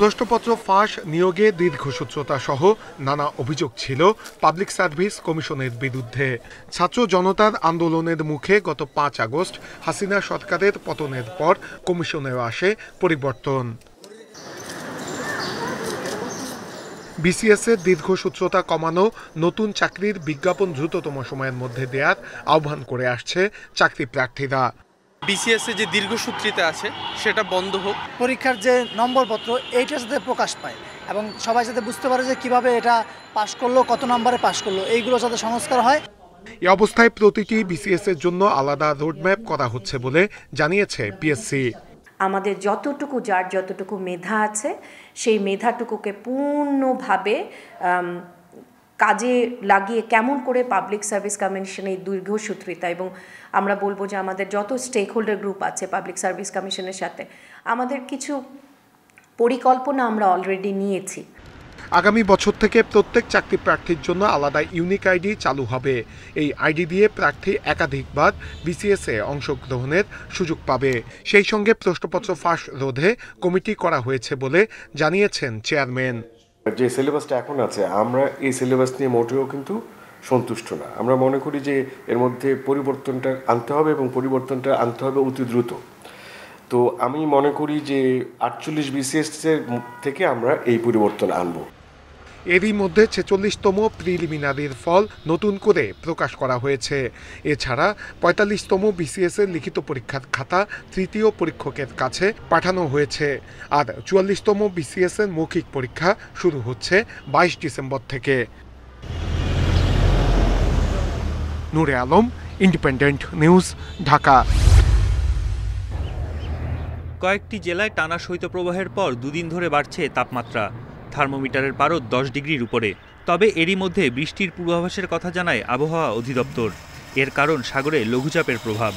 প্রশ্নপত্র ফাঁস, নিয়োগে দীর্ঘসূত্রতা সহ নানা অভিযোগ ছিল পাবলিক সার্ভিস কমিশনের বিরুদ্ধে। ছাত্র জনতার আন্দোলনের মুখে গত ৫ আগস্ট হাসিনা সরকারের পতনের পর কমিশনেও আসে পরিবর্তন। বিসিএস এর দীর্ঘসূত্রতা কমানো, নতুন চাকরির বিজ্ঞাপন দ্রুততম সময়ের মধ্যে দেওয়ার আহ্বান করে আসছে চাকরি প্রার্থীরা। বিসিএস এ যে দীর্ঘসূত্রিতা আছে সেটা বন্ধ হোক। পরীক্ষার যে নম্বরপত্র এইটা যাতে প্রকাশ পায় এবং সবাই যাতে বুঝতে পারে যে কিভাবে এটা পাশ করলো, কত নম্বরে পাশ করলো, এইগুলো যাতে সংস্কার হয়। এই অবস্থায় প্রতিটি বিসিএস এর জন্য আলাদা রোডম্যাপ করা হচ্ছে বলে জানিয়েছে পিএসসি। আমাদের যার যতটুকু মেধা আছে সেই মেধাটুকুকে পূর্ণভাবে কাজে লাগিয়ে কেমন করে পাবলিক সার্ভিস কমিশনের দীর্ঘসূত্রিতা, এবং আমরা বলবো যে আমাদের যত স্টেক হোল্ডার গ্রুপ আছে পাবলিক সার্ভিস কমিশনের সাথে আমাদের কিছু পরিকল্পনা আমরা অলরেডি নিয়েছি। আগামী বছর থেকে প্রত্যেক চাকরি প্রার্থীর জন্য আলাদা ইউনিক আইডি চালু হবে। এই আইডি দিয়ে প্রার্থী একাধিকবার বিসিএস এ অংশগ্রহণের সুযোগ পাবে। সেই সঙ্গে প্রশ্নপত্র ফাঁস রোধে কমিটি করা হয়েছে বলে জানিয়েছেন চেয়ারম্যান। যে সিলেবাসটা এখন আছে, আমরা এই সিলেবাস নিয়ে মোটেও কিন্তু সন্তুষ্ট না। আমরা মনে করি যে এর মধ্যে পরিবর্তনটা আনতে হবে এবং পরিবর্তনটা আনতে হবে অতি দ্রুত। তো আমি মনে করি যে 48 বিসিএস এর থেকে আমরা এই পরিবর্তন আনব। এরই মধ্যে 46তম প্রিলিমিনারির ফল নতুন করে প্রকাশ করা হয়েছে। এছাড়া 45তম বিসিএস এর লিখিত পরীক্ষার খাতা তৃতীয় পরীক্ষকের কাছে পাঠানো হয়েছে। আর 44তম বিসিএস এর মৌখিক পরীক্ষা শুরু হচ্ছে 22 ডিসেম্বর থেকে। নূরে আলম, ইন্ডিপেন্ডেন্ট নিউজ, ঢাকা। কয়েকটি জেলায় টানা শৈত্যপ্রবাহের পর দুদিন ধরে বাড়ছে তাপমাত্রা। থার্মোমিটারের পারদ 10 ডিগ্রির উপরে। তবে এরই মধ্যে বৃষ্টির পূর্বাভাসের কথা জানায় আবহাওয়া অধিদপ্তর। এর কারণ সাগরে লঘুচাপের প্রভাব।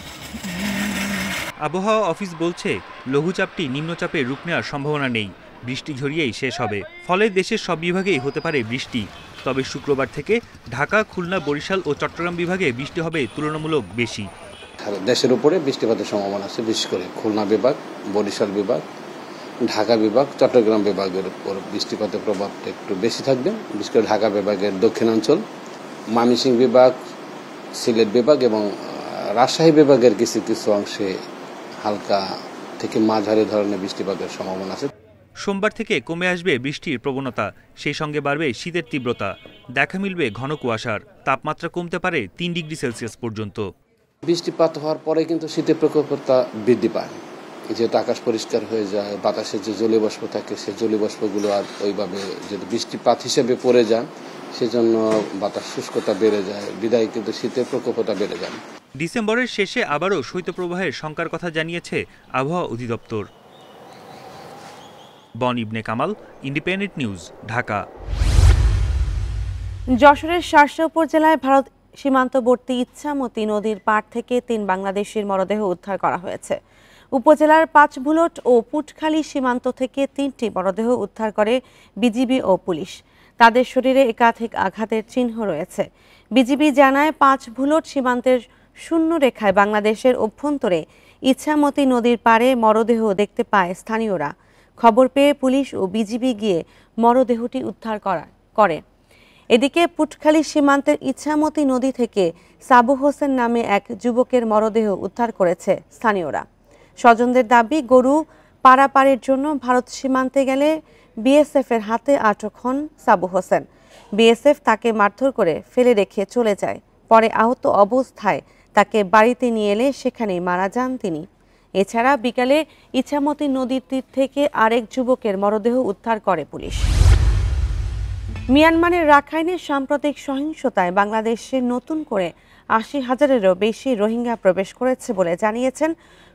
আবহাওয়া অফিস বলছে লঘুচাপটি নিম্নচাপে রূপ নেওয়ার সম্ভাবনা নেই, বৃষ্টি ঝরিয়েই শেষ হবে। ফলে দেশের সব বিভাগেই হতে পারে বৃষ্টি। তবে শুক্রবার থেকে ঢাকা, খুলনা, বরিশাল ও চট্টগ্রাম বিভাগে বৃষ্টি হবে তুলনামূলক বেশি। দেশের উপরে বৃষ্টিপাতের সম্ভাবনা আছে, বিশেষ করে খুলনা বিভাগ, বরিশাল বিভাগ, ঢাকা বিভাগ, চট্টগ্রাম বিভাগের উপর বৃষ্টিপাতের প্রভাবটা একটু বেশি থাকবে। বিশেষ করে ঢাকা বিভাগের দক্ষিণাঞ্চল, ময়মনসিংহ বিভাগ, সিলেট বিভাগ এবং রাজশাহী বিভাগের কিছু কিছু অংশে হালকা থেকে মাঝারি ধরনের বৃষ্টিপাতের সম্ভাবনা আছে। সোমবার থেকে কমে আসবে বৃষ্টির প্রবণতা, সেই সঙ্গে বাড়বে শীতের তীব্রতা। দেখা মিলবে ঘন কুয়াশার। তাপমাত্রা কমতে পারে 3 ডিগ্রি সেলসিয়াস পর্যন্ত। বৃষ্টিপাত হওয়ার পরে কিন্তু শীতের প্রকোপটা বৃদ্ধি পায়, যেহেতু আকাশ পরিষ্কার হয়ে যায়, বাতাসে যে জলীয়বাষ্প থাকে সেই জলীয়বাষ্পগুলো আর ওইভাবে যদি বৃষ্টিপাত হিসেবে পড়ে যায়, সেজন্য বাতাস শুষ্কতা বেড়ে যায়, বিদায় কিন্তু শীতের প্রকোপটা বেড়ে যায়। ডিসেম্বরের শেষে আবারও শৈত্যপ্রবাহের শঙ্কার কথা জানিয়েছে আবহাওয়া অধিদপ্তর। বন ইবনে কামাল, ইন্ডিপেন্ডেন্ট নিউজ, ঢাকা। যশোরের শার্শা উপজেলায় ভারত সীমান্তবর্তী ইচ্ছামতি নদীর পাড় থেকে 3 বাংলাদেশির মরদেহ উদ্ধার করা হয়েছে। উপজেলার 5 ভুলট ও পুটখালী সীমান্ত থেকে 3টি মরদেহ উদ্ধার করে বিজিবি ও পুলিশ। তাদের শরীরে একাধিক আঘাতের চিহ্ন রয়েছে। বিজিবি জানায় 5 ভুলট সীমান্তের শূন্য রেখায় বাংলাদেশের অভ্যন্তরে ইচ্ছামতি নদীর পাড়ে মরদেহ দেখতে পায় স্থানীয়রা। খবর পেয়ে পুলিশ ও বিজিবি গিয়ে মরদেহটি উদ্ধার করে। এদিকে পুটখালী সীমান্তের ইচ্ছামতি নদী থেকে সাবু হোসেন নামে এক যুবকের মরদেহ উদ্ধার করেছে স্থানীয়রা। স্বজনদের দাবি, গরু পারাপারের জন্য ভারত সীমান্তে গেলে বিএসএফ এর হাতে আটক হন সাবু হোসেন। বিএসএফ তাকে মারধর করে ফেলে রেখে চলে যায়। পরে আহত অবস্থায় তাকে বাড়িতে নিয়ে এলে সেখানেই মারা যান তিনি। এছাড়া বিকালে ইচ্ছামতি নদীর তীর থেকে আরেক যুবকের মরদেহ উদ্ধার করে পুলিশ। মিয়ানমারের রাখাইনের সাম্প্রতিক সহিংসতায় বাংলাদেশে নতুন করে ৮০,০০০-এরও বেশি রোহিঙ্গা প্রবেশ করেছে বলে জানিয়েছেন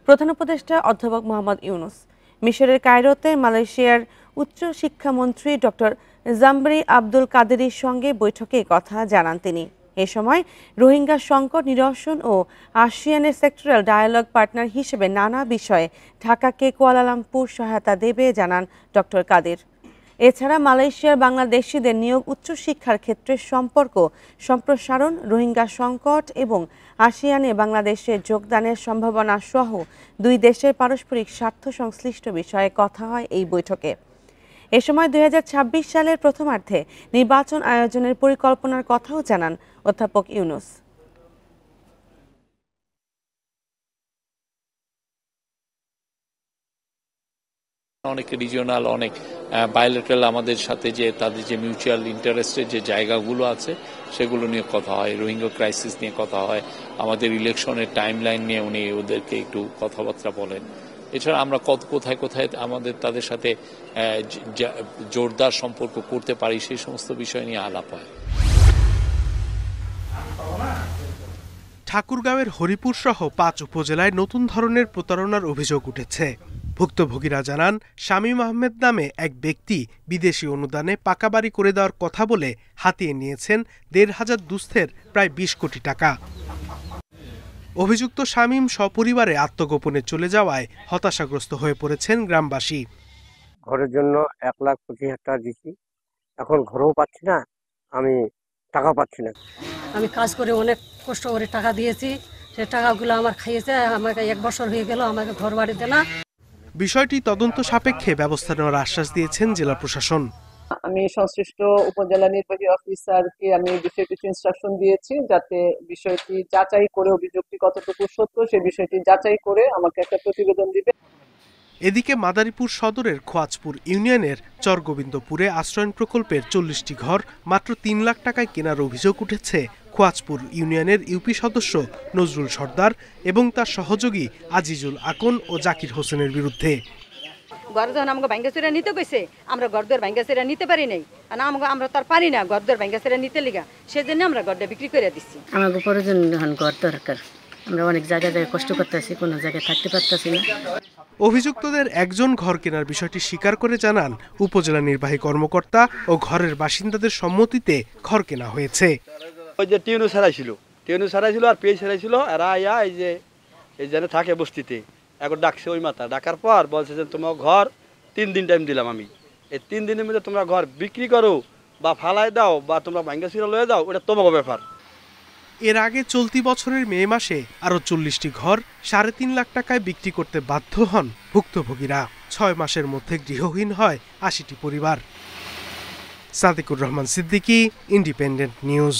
প্রধান উপদেষ্টা অধ্যাপক মোহাম্মদ ইউনুস। মিশরের কায়রোতে মালয়েশিয়ার উচ্চ শিক্ষামন্ত্রী ডক্টর জামবরি আব্দুল কাদেরের সঙ্গে বৈঠকে কথা জানান তিনি। এ সময় রোহিঙ্গা সংকট নিরসন ও আসিয়ানের সেক্টরাল ডায়ালগ পার্টনার হিসেবে নানা বিষয়ে ঢাকাকে কুয়ালালামপুর সহায়তা দেবে জানান ডক্টর কাদের। এছাড়া মালয়েশিয়ার বাংলাদেশিদের নিয়োগ, উচ্চশিক্ষার ক্ষেত্রে সম্পর্ক সম্প্রসারণ, রোহিঙ্গা সংকট এবং আসিয়ানে বাংলাদেশের যোগদানের সম্ভাবনা সহ দুই দেশের পারস্পরিক স্বার্থ সংশ্লিষ্ট বিষয়ে কথা হয় এই বৈঠকে। এ সময় 2026 সালের প্রথমার্ধে নির্বাচন আয়োজনের পরিকল্পনার কথাও জানান অধ্যাপক ইউনুস। অনেক রিজিওনাল, অনেক বায়োলেটারাল আমাদের সাথে যে তাদের যে মিউচুয়াল ইন্টারেস্টের যে জায়গাগুলো আছে সেগুলো নিয়ে কথা হয়, রোহিঙ্গা ক্রাইসিস নিয়ে কথা হয়, আমাদের ইলেকশনের টাইম লাইন নিয়ে উনি ওদেরকে একটু কথাবার্তা বলেন। এছাড়া আমরা কোথায় কোথায় আমাদের তাদের সাথে জোরদার সম্পর্ক করতে পারি সেই সমস্ত বিষয় নিয়ে আলাপ হয়। ঠাকুরগাঁওয়ের হরিপুর সহ 5 উপজেলায় নতুন ধরনের প্রতারণার অভিযোগ উঠেছে। ভুক্তভোগীরা জানান, শামীম আহমেদ নামে এক ব্যক্তি বিদেশি অনুদানে পাকা বাড়ি করে দেওয়ার কথা বলে হাতিয়ে নিয়েছেন 1,500 দুস্থের প্রায় 20 কোটি টাকা। অভিযুক্ত শামীম সপরিবারে আত্মগোপনে চলে যাওয়ায় হতাশাগ্রস্ত হয়ে পড়েছেন গ্রামবাসী। ঘরের জন্য 1,25,000 টাকা দিচ্ছি, এখন ঘরও পাচ্ছি না, আমি টাকা পাচ্ছি না। আমি কাজ করে অনেক কষ্ট করে টাকা দিয়েছি, সে টাকাগুলো আমার খাইয়েছে, আমাকে 1 বছর হয়ে গেল, আমাকে ঘর বাড়ি দেয় না। বিষয়টি তদন্ত সাপেক্ষে ব্যবস্থা নেওয়ার আশ্বাস দিয়েছেন জেলা প্রশাসন। আমি সংশ্লিষ্ট উপজেলা নির্বাহী অফিসারকে আমি বিষয়টি ইনস্ট্রাকশন দিয়েছি যাতে বিষয়টি যাচাই করে অভিযোগটি কতটুকু সত্য সে বিষয়টি যাচাই করে আমাকে একটা প্রতিবেদন দিবে। এদিকে মাদারীপুর সদরের খোয়াজপুর ইউনিয়নের চরগোবিন্দপুরে আশ্রয়ণ প্রকল্পের 40টি ঘর মাত্র 3 লাখ টাকায় কেনার অভিযোগ উঠেছে খোয়াজপুর ইউনিয়নের ইউপি সদস্য নজরুল সর্দার এবং তার সহযোগী আজিজুল আকন ও জাকির হোসেনের বিরুদ্ধে। ঘর যখন আমাকে ভাঙ্গাচুরা নিতে কইছে, আমরা ঘরদুয়ার ভাঙ্গাচুরা নিতে পারি নাই, আর আমরা তার পারি না ঘরদুয়ার ভাঙ্গাচুরা নিতে লিগা, সেজন্য আমরা ঘরটা বিক্রি করে দিচ্ছি। আমাকে প্রয়োজন এখন ঘর দরকার, আমরা অনেক জায়গায় কষ্ট করতেছি, কোনো জায়গায় থাকতে পারতেছি না। অভিযুক্তদের একজন ঘর কেনার বিষয়টি স্বীকার করে জানান, উপজেলা নির্বাহী কর্মকর্তা ও ঘরের বাসিন্দাদের সম্মতিতে ঘর কেনা হয়েছে। ওই যে টিউনু ছাড়াইছিল আর পেয়ে ছাড়াইছিল, এরা আয়া এই জানে থাকে বস্তিতে, এখন ডাকছে ওই মাথা, ডাকার পর বলছে যে তোমার ঘর 3 দিন টাইম দিলাম, আমি এই 3 দিনের মধ্যে তোমরা ঘর বিক্রি করো বা ফালাই দাও বা তোমরা ভাঙ্গা ছিঁড়া লয়ে দাও, ওটা তোমার ব্যাপার। এর আগে চলতি বছরের মে মাসে আরও 40টি ঘর 3.5 লাখ টাকায় বিক্রি করতে বাধ্য হন ভুক্তভোগীরা। 6 মাসের মধ্যে গৃহহীন হয় 80টি পরিবার। Sadiqur Rahman Siddiqui, independent news.